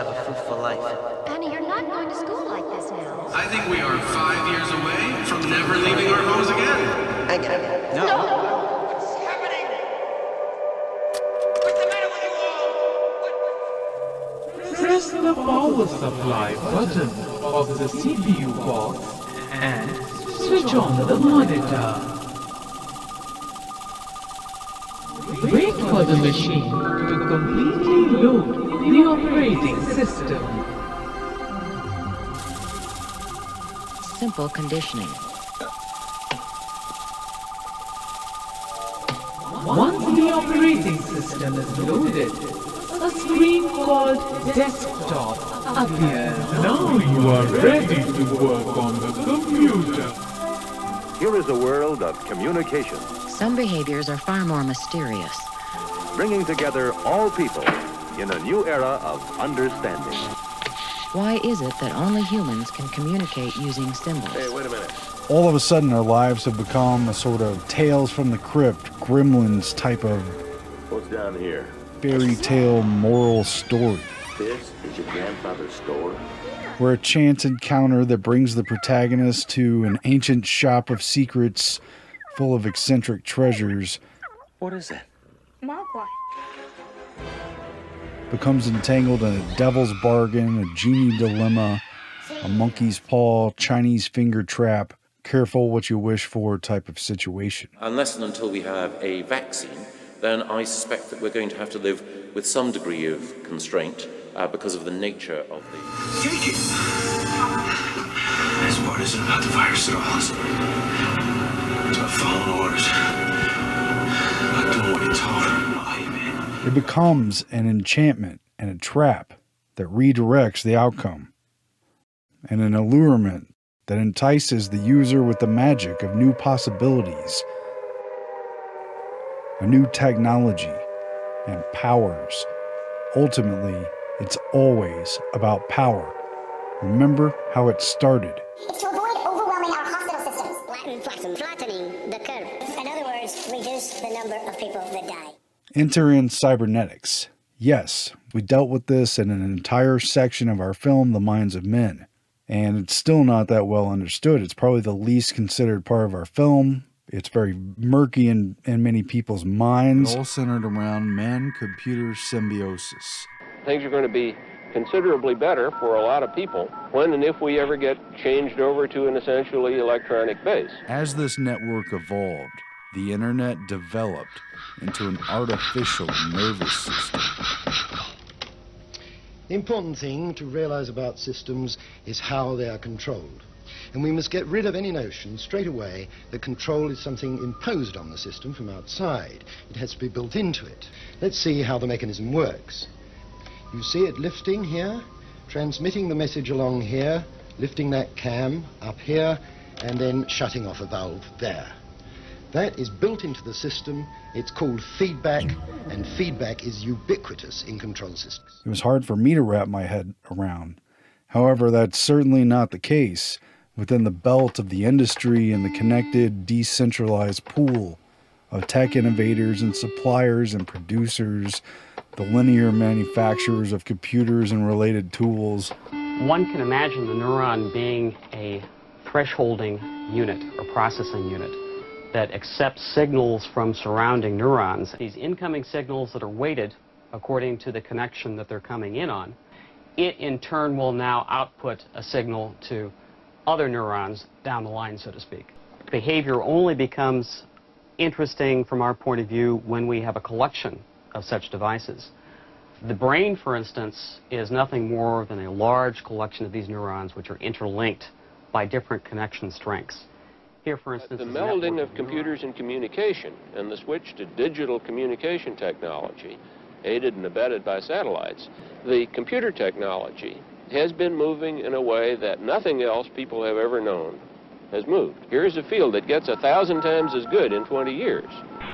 have a fruitful life. Annie, you're not going to school like this now. I think we are 5 years away from never leaving our homes again. I get it. No. What's happening? What's the matter with you all? Press the power supply button of the CPU box and switch on the monitor. Wait for the machine to completely load the operating system. Simple conditioning. Once the operating system is loaded, a screen called desktop appears. Now you are ready to work on the computer. Here is a world of communication, Some behaviors are far more mysterious. bringing together all people in a new era of understanding. Why is it that only humans can communicate using symbols? Hey, wait a minute. All of a sudden, our lives have become a sort of Tales from the Crypt, Gremlins type of What's down here? fairy tale moral story, This is your grandfather's store? where a chance encounter that brings the protagonist to an ancient shop of secrets full of eccentric treasures What is that? Mogwai. becomes entangled in a devil's bargain, a genie dilemma, a monkey's paw, Chinese finger trap, careful what you wish for type of situation. Unless and until we have a vaccine, then I suspect that we're going to have to live with some degree of constraint because of the nature of the... Take it. This part isn't about the virus at all. It's about following orders. About doing what you're told. Oh, hey, man. It becomes an enchantment and a trap that redirects the outcome, and an allurement that entices the user with the magic of new possibilities, a new technology, and powers. Ultimately, it's always about power. Remember how it started. It's to avoid overwhelming our hospital systems. Flattening the curve. In other words, reduce the number of people that die. Enter in cybernetics. Yes, we dealt with this in an entire section of our film, The Minds of Men. And it's still not that well understood. It's probably the least considered part of our film. It's very murky in many people's minds. All centered around man-computer symbiosis. Things are going to be considerably better for a lot of people when and if we ever get changed over to an essentially electronic base. As this network evolved, the internet developed into an artificial nervous system. The important thing to realize about systems is how they are controlled. And we must get rid of any notion straight away that control is something imposed on the system from outside. It has to be built into it. Let's see how the mechanism works. You see it lifting here, transmitting the message along here, lifting that cam up here, and then shutting off a valve there. That is built into the system. It's called feedback, and feedback is ubiquitous in control systems. It was hard for me to wrap my head around. However, that's certainly not the case within the belt of the industry and the connected, decentralized pool of tech innovators and suppliers and producers, the linear manufacturers of computers and related tools. One can imagine the neuron being a thresholding unit or processing unit that accepts signals from surrounding neurons. These incoming signals that are weighted according to the connection that they're coming in on, it in turn will now output a signal to other neurons down the line, so to speak. Behavior only becomes interesting from our point of view when we have a collection of such devices. The brain, for instance, is nothing more than a large collection of these neurons which are interlinked by different connection strengths. Here, for instance, the melding of computers and communication and the switch to digital communication technology, aided and abetted by satellites, the computer technology has been moving in a way that nothing else people have ever known has moved. Here's a field that gets 1,000 times as good in 20 years.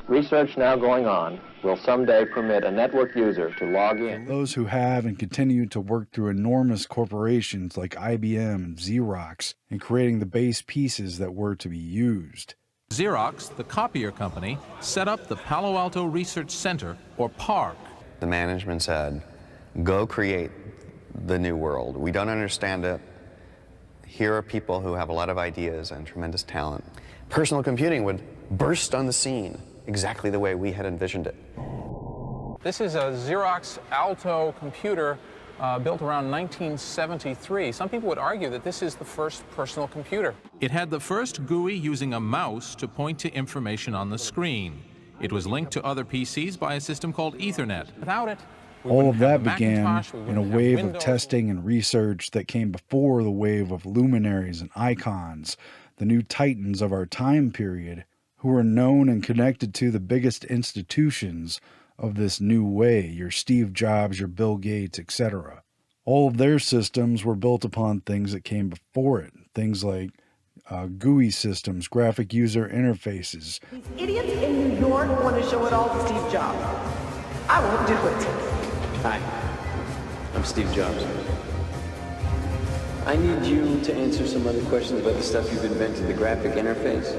Research now going on will someday permit a network user to log in. Those who have and continue to work through enormous corporations like IBM and Xerox in creating the base pieces that were to be used. Xerox, the copier company, set up the Palo Alto Research Center, or PARC. The management said, go create the new world. We don't understand it. Here are people who have a lot of ideas and tremendous talent. Personal computing would burst on the scene exactly the way we had envisioned it. This is a Xerox Alto computer built around 1973. Some people would argue that this is the first personal computer. It had the first GUI using a mouse to point to information on the screen. It was linked to other PCs by a system called Ethernet. Without it, all of that began in a wave of testing and research that came before the wave of luminaries and icons, the new titans of our time period, who were known and connected to the biggest institutions of this new way, your Steve Jobs, your Bill Gates, etc. All of their systems were built upon things that came before it, things like GUI systems, graphic user interfaces. These idiots in New York want to show it all to Steve Jobs. I won't do it. Hi, I'm Steve Jobs. I need you to answer some other questions about the stuff you've invented, the graphic interface.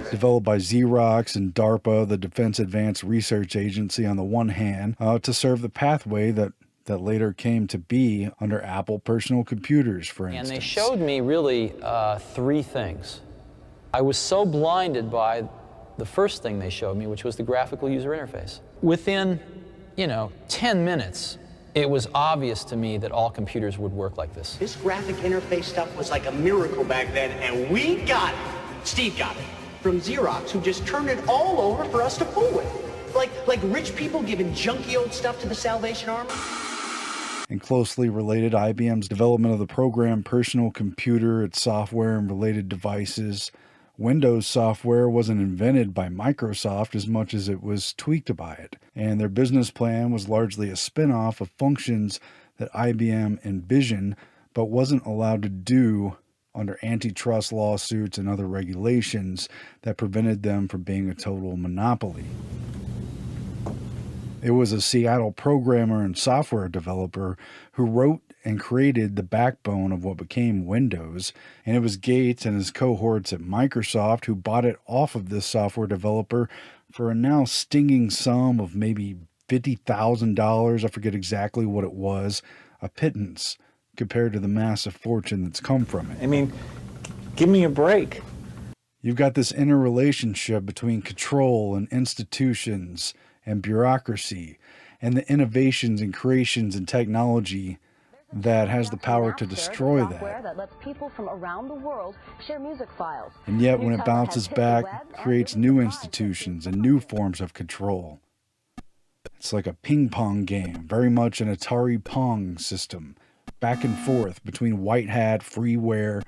Developed by Xerox and DARPA, the Defense Advanced Research Agency, on the one hand, to serve the pathway that later came to be under Apple personal computers, for instance. And they showed me really three things. I was so blinded by the first thing they showed me, which was the graphical user interface. Within, 10 minutes, it was obvious to me that all computers would work like this. This graphic interface stuff was like a miracle back then, and we got it. Steve got it from Xerox, who just turned it all over for us to fool with. Like rich people giving junky old stuff to the Salvation Army. And closely related, IBM's development of the program personal computer, its software and related devices. Windows software wasn't invented by Microsoft as much as it was tweaked by it, and their business plan was largely a spin-off of functions that IBM envisioned but wasn't allowed to do under antitrust lawsuits and other regulations that prevented them from being a total monopoly. It was a Seattle programmer and software developer who wrote and created the backbone of what became Windows, and it was Gates and his cohorts at Microsoft who bought it off of this software developer for a now stinging sum of maybe $50,000, I forget exactly what it was, a pittance compared to the massive fortune that's come from it. I mean, give me a break. You've got this interrelationship between control and institutions and bureaucracy and the innovations and creations in technology that has the power to destroy that. Lets people from around the world share music files. And yet when it bounces back, it creates new institutions and new forms of control. It's like a ping pong game, very much an Atari Pong system. Back and forth between white hat, freeware,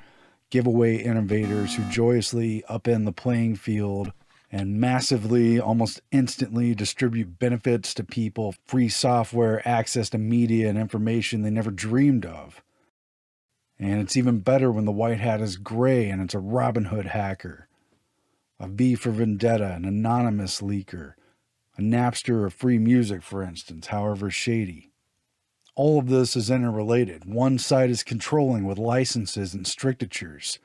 giveaway innovators who joyously upend the playing field and massively, almost instantly distribute benefits to people, free software, access to media and information they never dreamed of. And it's even better when the white hat is gray and it's a Robin Hood hacker, a V for Vendetta, an anonymous leaker, a Napster of free music, for instance, however shady. All of this is interrelated. One side is controlling with licenses and strictures.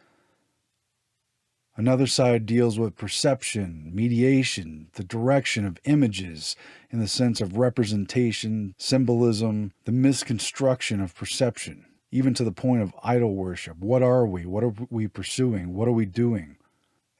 Another side deals with perception, mediation, the direction of images in the sense of representation, symbolism, the misconstruction of perception, even to the point of idol worship. What are we? What are we pursuing? What are we doing?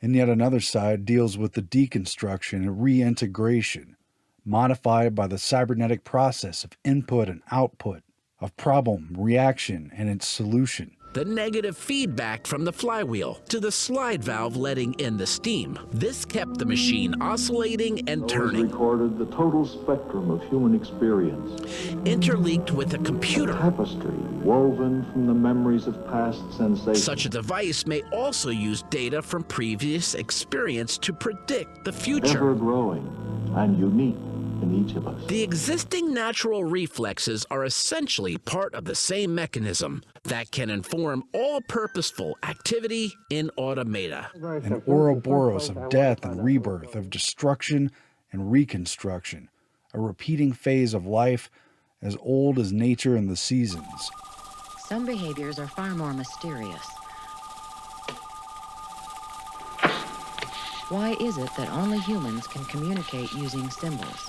And yet another side deals with the deconstruction and reintegration, modified by the cybernetic process of input and output, of problem, reaction, and its solution. The negative feedback from the flywheel to the slide valve letting in the steam. This kept the machine oscillating and turning. Recorded the total spectrum of human experience. Interleaked with a computer. Tapestry woven from the memories of past sensations. Such a device may also use data from previous experience to predict the future. Ever growing and unique in each of us. The existing natural reflexes are essentially part of the same mechanism that can inform all purposeful activity in automata. An Ouroboros of death and rebirth, of destruction and reconstruction, a repeating phase of life as old as nature and the seasons. Some behaviors are far more mysterious. Why is it that only humans can communicate using symbols?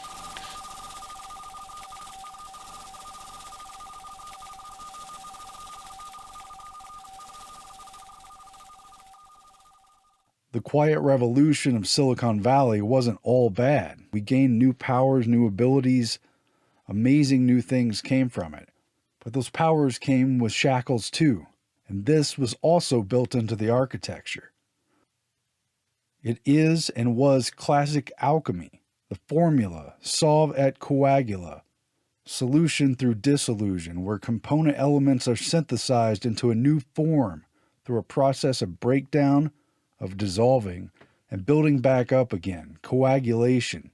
The quiet revolution of Silicon Valley wasn't all bad. We gained new powers, new abilities. Amazing new things came from it. But those powers came with shackles too, and this was also built into the architecture. It is and was classic alchemy, the formula, solve et coagula, solution through dissolution, where component elements are synthesized into a new form through a process of breakdown, of dissolving, and building back up again, coagulation.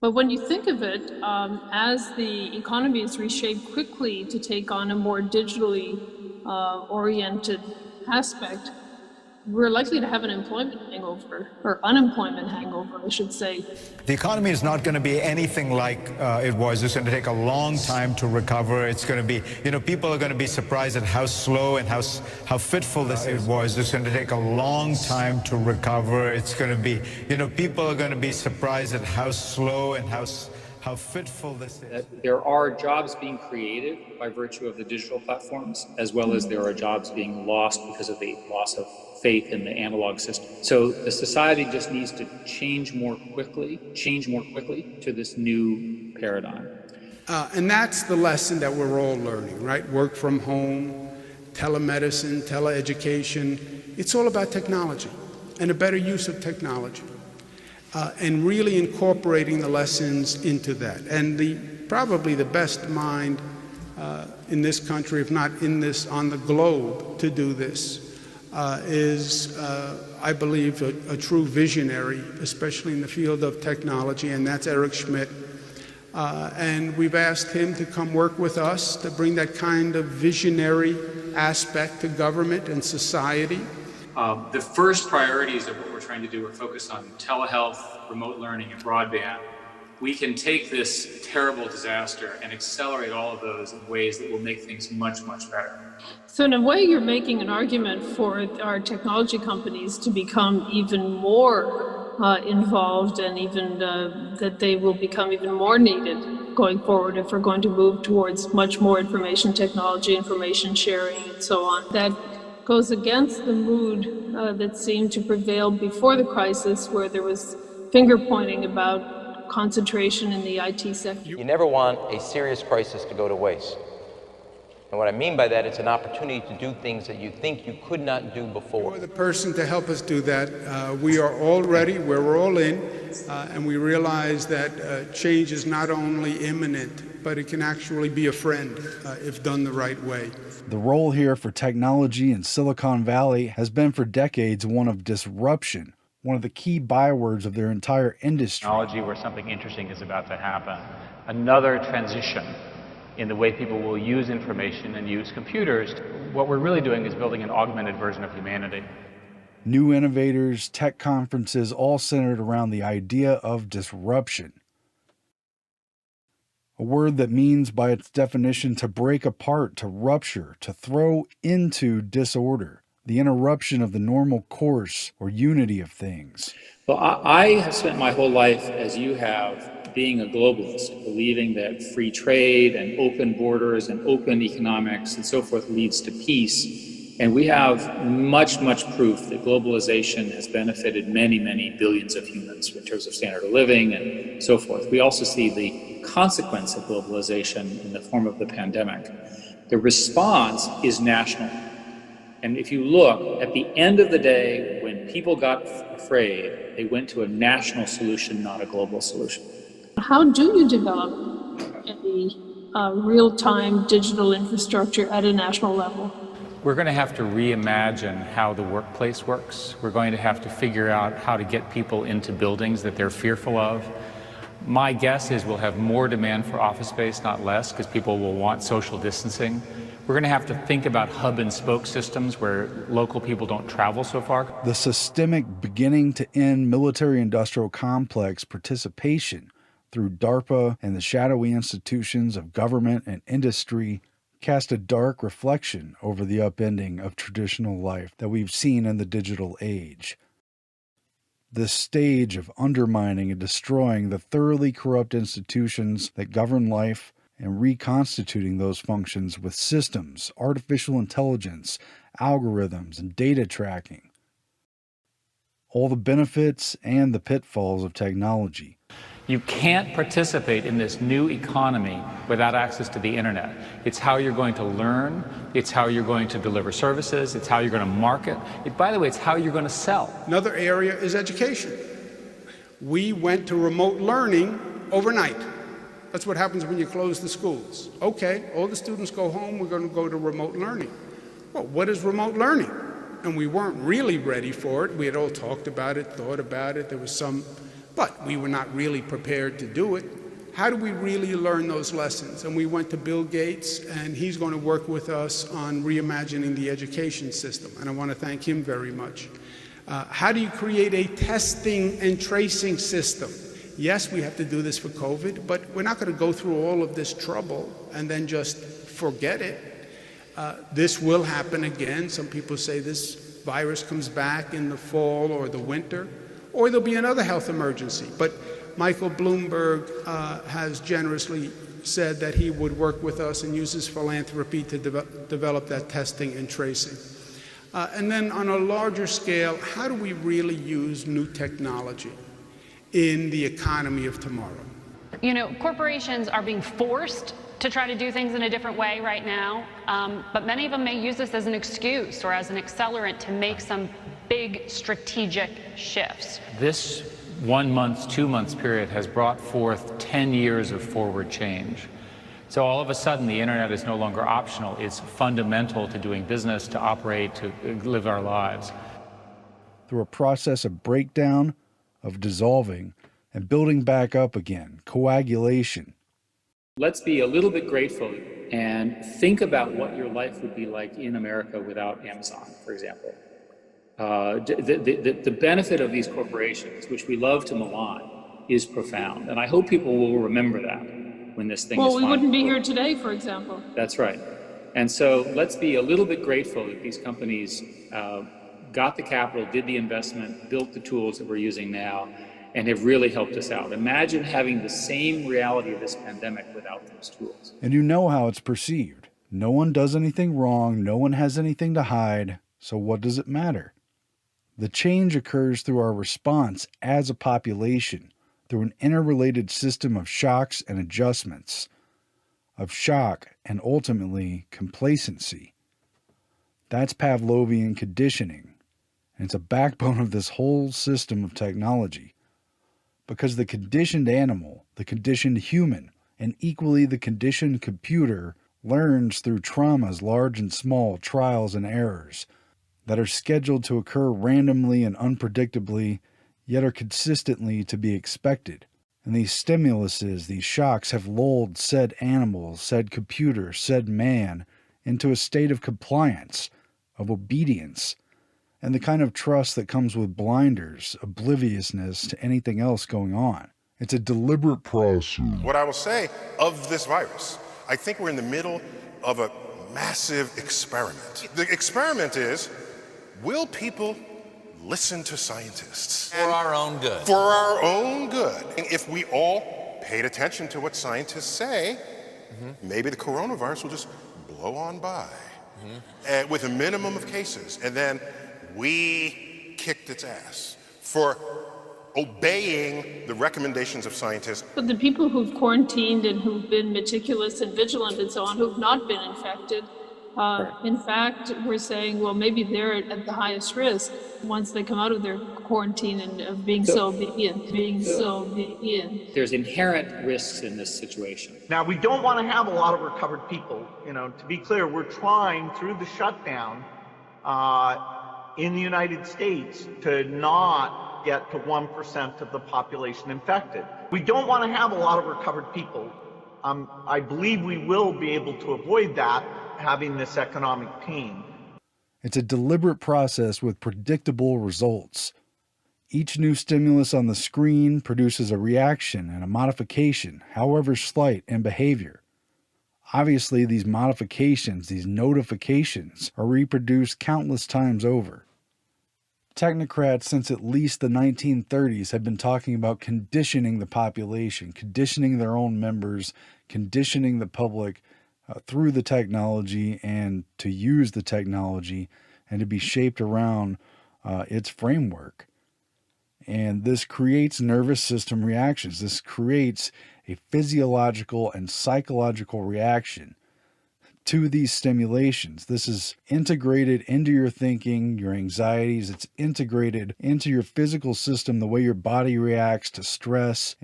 But when you think of it, as the economy is reshaped quickly to take on a more digitally oriented aspect, we're likely to have an employment hangover, or unemployment hangover, I should say. The economy is not going to be anything like it was. It's going to take a long time to recover. It's going to be, people are going to be surprised at how slow and how fitful it was. It's going to take a long time to recover. It's going to be, people are going to be surprised at how slow and how fitful this is. There are jobs being created by virtue of the digital platforms, as well as there are jobs being lost because of the loss of faith in the analog system. So the society just needs to change more quickly to this new paradigm. And that's the lesson that we're all learning, right? Work from home, telemedicine, teleeducation. It's all about technology and a better use of technology. And really incorporating the lessons into that. And probably the best mind in this country, if not on the globe, to do this is, I believe, a true visionary, especially in the field of technology, and that's Eric Schmidt. And we've asked him to come work with us to bring that kind of visionary aspect to government and society. The first priorities of what we're trying to do are focused on telehealth, remote learning, and broadband. We can take this terrible disaster and accelerate all of those in ways that will make things much, much better. So in a way, you're making an argument for our technology companies to become even more involved, and even that they will become even more needed going forward if we're going to move towards much more information technology, information sharing, and so on. That goes against the mood that seemed to prevail before the crisis, where there was finger pointing about concentration in the IT sector. You never want a serious crisis to go to waste. And what I mean by that, it's an opportunity to do things that you think you could not do before. For the person to help us do that, we are all ready, we're all in, and we realize that change is not only imminent, but it can actually be a friend if done the right way. The role here for technology in Silicon Valley has been for decades one of disruption, one of the key bywords of their entire industry. Technology where something interesting is about to happen. Another transition in the way people will use information and use computers. What we're really doing is building an augmented version of humanity. New innovators, tech conferences, all centered around the idea of disruption. A word that means by its definition to break apart, to rupture, to throw into disorder, the interruption of the normal course or unity of things. Well, I have spent my whole life, as you have, being a globalist, believing that free trade and open borders and open economics and so forth leads to peace. And we have much, much proof that globalization has benefited many, many billions of humans in terms of standard of living and so forth. We also see the consequence of globalization in the form of the pandemic. The response is national. And if you look, at the end of the day, when people got afraid, they went to a national solution, not a global solution. How do you develop a real-time digital infrastructure at a national level? We're going to have to reimagine how the workplace works. We're going to have to figure out how to get people into buildings that they're fearful of. My guess is we'll have more demand for office space, not less, because people will want social distancing. We're going to have to think about hub and spoke systems where local people don't travel so far. The systemic beginning to end military-industrial complex participation through DARPA and the shadowy institutions of government and industry cast a dark reflection over the upending of traditional life that we've seen in the digital age. This stage of undermining and destroying the thoroughly corrupt institutions that govern life and reconstituting those functions with systems, artificial intelligence, algorithms, and data tracking. all the benefits and the pitfalls of technology. You can't participate in this new economy without access to the internet. It's how you're going to learn, it's how you're going to deliver services, it's how you're going to market. By the way, it's how you're going to sell. Another area is education. We went to remote learning overnight. That's what happens when you close the schools. Okay, all the students go home, we're going to go to remote learning. Well, what is remote learning? And we weren't really ready for it. We had all talked about it, thought about it, there was some, but we were not really prepared to do it. How do we really learn those lessons? And we went to Bill Gates, and he's going to work with us on reimagining the education system, and I want to thank him very much. How do you create a testing and tracing system? Yes, we have to do this for COVID, but we're not going to go through all of this trouble and then just forget it. This will happen again. Some people say this virus comes back in the fall or the winter, or there'll be another health emergency. But Michael Bloomberg has generously said that he would work with us and use his philanthropy to develop that testing and tracing. And then on a larger scale, how do we really use new technology in the economy of tomorrow? You know, corporations are being forced to try to do things in a different way right now, but many of them may use this as an excuse or as an accelerant to make some big strategic shifts. This 1 month, 2 months period has brought forth 10 years of forward change. So all of a sudden, the internet is no longer optional. It's fundamental to doing business, to operate, to live our lives. Through a process of breakdown, of dissolving, and building back up again, coagulation. Let's be a little bit grateful and think about what your life would be like in America without Amazon, for example. The benefit of these corporations, which we love to malign, is profound. And I hope people will remember that when this thing is Well, we finally wouldn't be over. here today, for example. That's right. And so let's be a little bit grateful that these companies got the capital, did the investment, built the tools that we're using now, and have really helped us out. Imagine having the same reality of this pandemic without those tools. And you know how it's perceived. No one does anything wrong, no one has anything to hide, so what does it matter? The change occurs through our response as a population, through an interrelated system of shocks and adjustments, of shock and ultimately complacency. That's Pavlovian conditioning, and it's a backbone of this whole system of technology. Because the conditioned animal, the conditioned human, and equally the conditioned computer learns through traumas large and small, trials and errors, that are scheduled to occur randomly and unpredictably, yet are consistently to be expected. And these stimuluses, these shocks, have lulled said animal, said computer, said man into a state of compliance, of obedience, and the kind of trust that comes with blinders, obliviousness to anything else going on. It's a deliberate process. What I will say of this virus, I think we're in the middle of a massive experiment. The experiment is, will people listen to scientists? For our own good. For our own good. And if we all paid attention to what scientists say, maybe the coronavirus will just blow on by with a minimum of cases. And then we kicked its ass for obeying the recommendations of scientists. But the people who've quarantined and who've been meticulous and vigilant and so on, who've not been infected, in fact, we're saying, well, maybe they're at the highest risk once they come out of their quarantine and of being so obedient, There's inherent risks in this situation. Now, we don't want to have a lot of recovered people. You know, to be clear, we're trying through the shutdown in the United States to not get to 1% of the population infected. We don't want to have a lot of recovered people. I believe we will be able to avoid that, having this economic pain. It's a deliberate process with predictable results. Each new stimulus on the screen produces a reaction and a modification, however slight, in behavior. Obviously, these modifications, these notifications, are reproduced countless times over. Technocrats since at least the 1930s have been talking about conditioning the population, conditioning their own members, conditioning the public through the technology and to use the technology and to be shaped around its framework. And this creates nervous system reactions. This creates a physiological and psychological reaction to these stimulations. This is integrated into your thinking, your anxieties. It's integrated into your physical system, the way your body reacts to stress.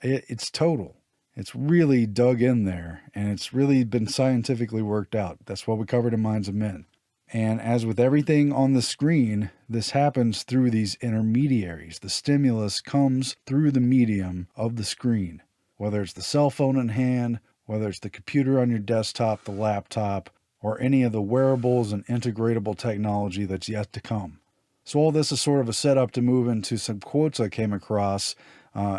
It's total. It's really dug in there, and it's really been scientifically worked out. That's what we covered in Minds of Men. And as with everything on the screen, this happens through these intermediaries. The stimulus comes through the medium of the screen, whether it's the cell phone in hand, whether it's the computer on your desktop, the laptop, or any of the wearables and integratable technology that's yet to come. So all this is sort of a setup to move into some quotes I came across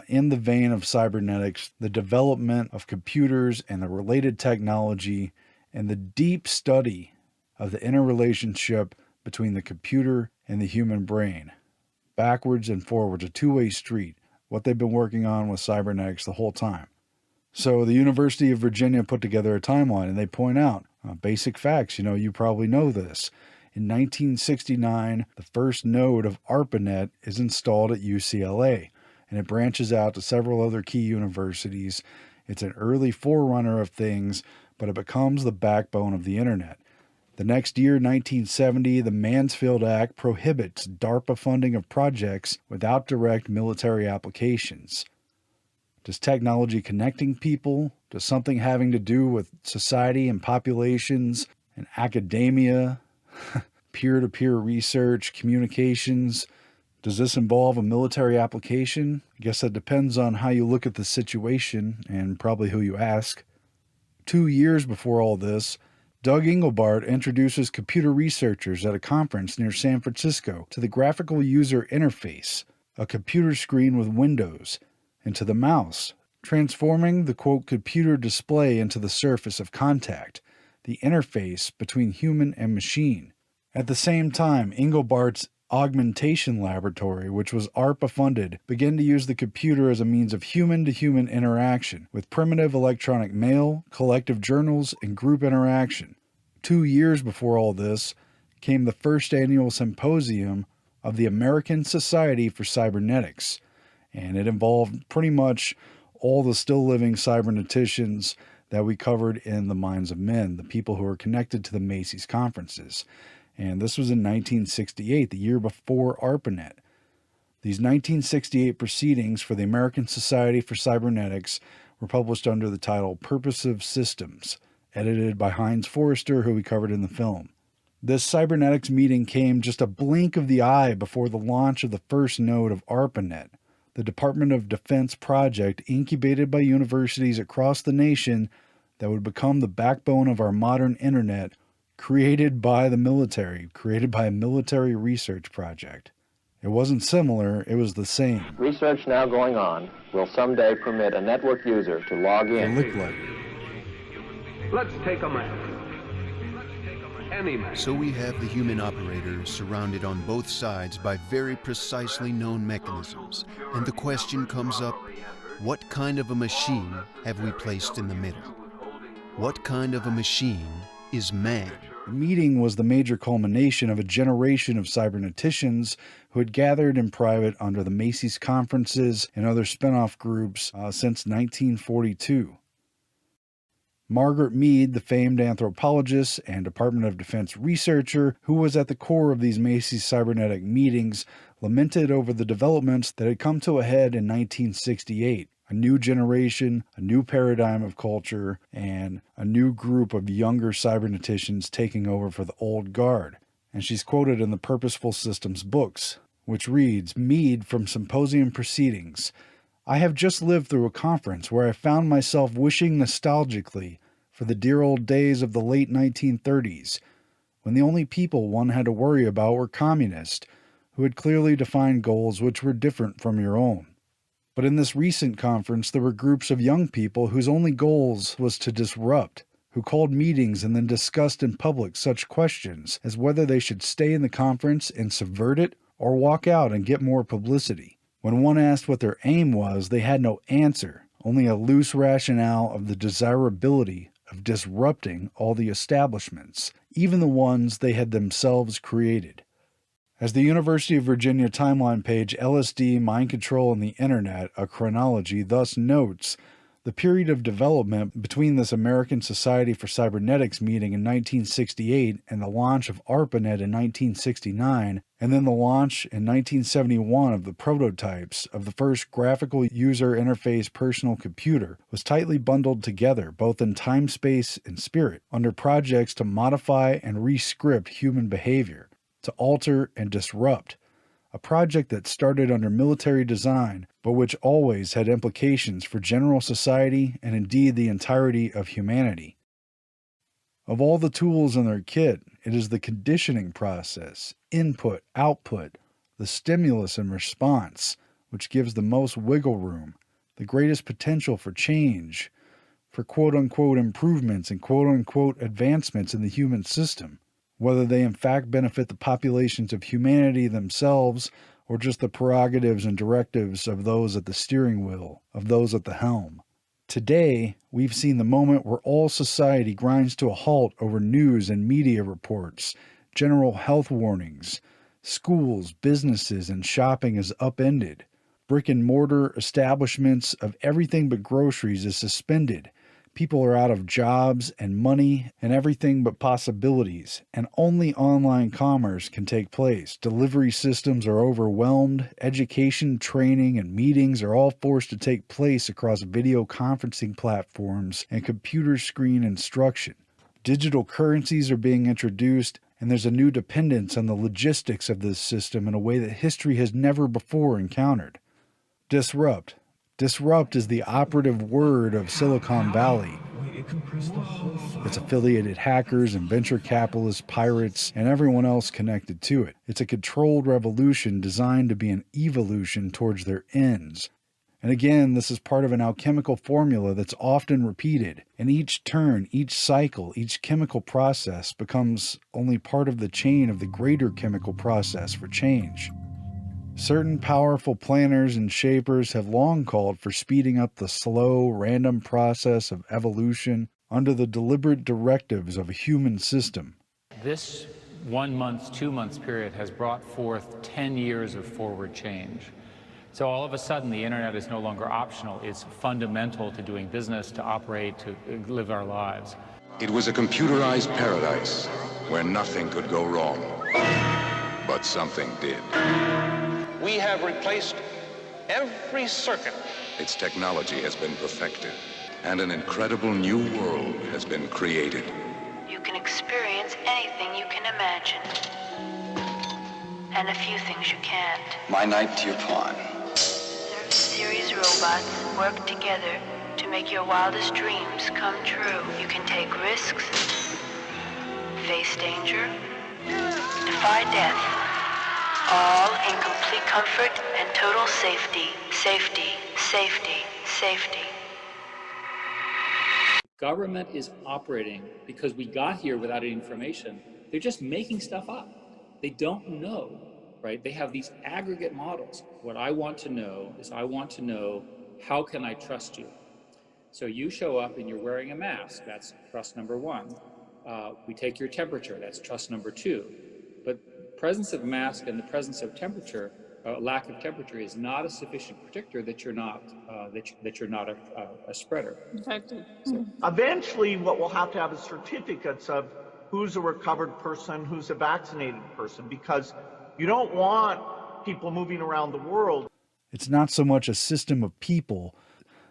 in the vein of cybernetics, the development of computers and the related technology, and the deep study of the interrelationship between the computer and the human brain. Backwards and forwards, a two-way street, what they've been working on with cybernetics the whole time. So the University of Virginia put together a timeline, and they point out basic facts. You probably know this. In 1969, the first node of ARPANET is installed at UCLA, and it branches out to several other key universities. It's an early forerunner of things, but it becomes the backbone of the internet. The next year, 1970, the Mansfield Act prohibits DARPA funding of projects without direct military applications. Does technology connecting people? Does something having to do with society and populations and academia, peer-to-peer research, communications? Does this involve a military application? I guess that depends on how you look at the situation and probably who you ask. 2 years before all this, Doug Engelbart introduces computer researchers at a conference near San Francisco to the graphical user interface, a computer screen with windows, and to the mouse, transforming the quote computer display into the surface of contact, the interface between human and machine. At the same time, Engelbart's Augmentation Laboratory, which was ARPA funded, began to use the computer as a means of human-to-human interaction with primitive electronic mail, collective journals, and group interaction. 2 years before all this came the first annual symposium of the American Society for Cybernetics, and it involved pretty much all the still living cyberneticians that we covered in the Minds of Men, the people who are connected to the Macy's conferences. And this was in 1968, the year before ARPANET. These 1968 proceedings for the American Society for Cybernetics were published under the title Purposive Systems, edited by Heinz Forrester, who we covered in the film. This cybernetics meeting came just a blink of the eye before the launch of the first node of ARPANET, the Department of Defense project incubated by universities across the nation that would become the backbone of our modern internet, created by the military, created by a military research project. It wasn't similar, it was the same. Research now going on will someday permit a network user to log in. It looked like Let's take a map. Any map. So we have the human operators surrounded on both sides by very precisely known mechanisms. And the question comes up, what kind of a machine have we placed in the middle? What kind of a machine is man? The meeting was the major culmination of a generation of cyberneticians who had gathered in private under the Macy's conferences and other spin-off groups since 1942. Margaret Mead, the famed anthropologist and Department of Defense researcher who was at the core of these Macy's cybernetic meetings, lamented over the developments that had come to a head in 1968. A new generation, a new paradigm of culture, and a new group of younger cyberneticians taking over for the old guard. And she's quoted in the Purposeful Systems books, which reads, Mead from Symposium Proceedings. I have just lived through a conference where I found myself wishing nostalgically for the dear old days of the late 1930s, when the only people one had to worry about were communists, who had clearly defined goals which were different from your own. But in this recent conference, there were groups of young people whose only goals was to disrupt, who called meetings and then discussed in public such questions as whether they should stay in the conference and subvert it or walk out and get more publicity. When one asked what their aim was, they had no answer, only a loose rationale of the desirability of disrupting all the establishments, even the ones they had themselves created. As the University of Virginia timeline page LSD, Mind Control, and the Internet, a chronology, thus notes, the period of development between this American Society for Cybernetics meeting in 1968 and the launch of ARPANET in 1969, and then the launch in 1971 of the prototypes of the first graphical user interface personal computer, was tightly bundled together, both in time, space, and spirit, under projects to modify and re-script human behavior, to alter and disrupt. A project that started under military design, but which always had implications for general society and indeed the entirety of humanity. Of all the tools in their kit, it is the conditioning process, input, output, the stimulus and response, which gives the most wiggle room, the greatest potential for change, for quote-unquote improvements and quote-unquote advancements in the human system, whether they in fact benefit the populations of humanity themselves or just the prerogatives and directives of those at the steering wheel, of those at the helm. Today, we've seen the moment where all society grinds to a halt over news and media reports, general health warnings, schools, businesses, and shopping is upended. Brick-and-mortar establishments of everything but groceries is suspended. People are out of jobs and money and everything but possibilities, and only online commerce can take place. Delivery systems are overwhelmed, education, training, and meetings are all forced to take place across video conferencing platforms and computer screen instruction. Digital currencies are being introduced, and there's a new dependence on the logistics of this system in a way that history has never before encountered. Disrupt. Disrupt is the operative word of Silicon Valley. Its affiliated hackers and venture capitalists, pirates, and everyone else connected to it. It's a controlled revolution designed to be an evolution towards their ends. And again, this is part of an alchemical formula that's often repeated. And each turn, each cycle, each chemical process becomes only part of the chain of the greater chemical process for change. Certain powerful planners and shapers have long called for speeding up the slow, random process of evolution under the deliberate directives of a human system. This 1 month, 2 months period has brought forth 10 years of forward change. So all of a sudden, the internet is no longer optional. It's fundamental to doing business, to operate, to live our lives. It was a computerized paradise where nothing could go wrong. But something did. We have replaced every circuit. Its technology has been perfected, and an incredible new world has been created. You can experience anything you can imagine, and a few things you can't. My knight to your pawn. Series robots work together to make your wildest dreams come true. You can take risks, face danger, defy death. All in complete comfort and total safety. Safety, safety, safety. Government is operating because we got here without any information. They're just making stuff up. They don't know, right? They have these aggregate models. What I want to know is I want to know, how can I trust you? So you show up and you're wearing a mask. That's trust number one. We take your temperature. That's trust number two. But presence of mask and the presence of temperature, lack of temperature, is not a sufficient predictor that you're not a spreader. Infected. So, eventually, what we'll have to have is certificates of who's a recovered person, who's a vaccinated person, because you don't want people moving around the world. It's not so much a system of people,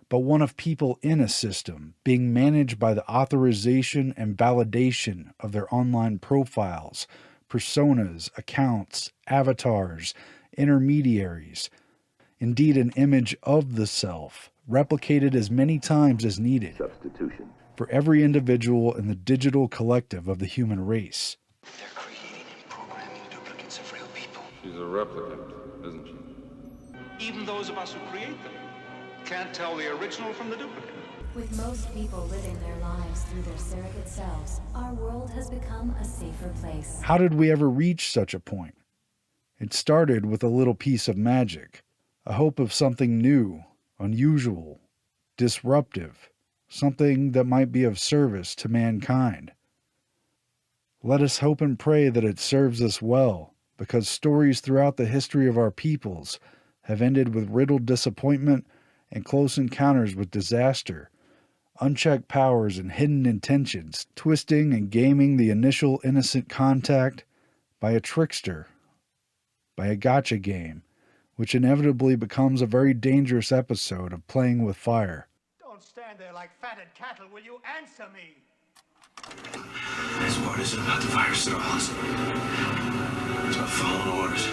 but one of people in a system, being managed by the authorization and validation of their online profiles, personas, accounts, avatars, intermediaries, indeed an image of the self, replicated as many times as needed. Substitution. For every individual in the digital collective of the human race. They're creating and programming duplicates of real people. She's a replicant, isn't she? Even those of us who create them can't tell the original from the duplicate. With most people living their lives through their surrogate selves, our world has become a safer place. How did we ever reach such a point? It started with a little piece of magic, a hope of something new, unusual, disruptive, something that might be of service to mankind. Let us hope and pray that it serves us well, because stories throughout the history of our peoples have ended with riddled disappointment and close encounters with disaster, unchecked powers and hidden intentions, twisting and gaming the initial innocent contact by a trickster, by a gotcha game, which inevitably becomes a very dangerous episode of playing with fire. Don't stand there like fatted cattle. Will you answer me? This part isn't about the virus at all. It's about following orders.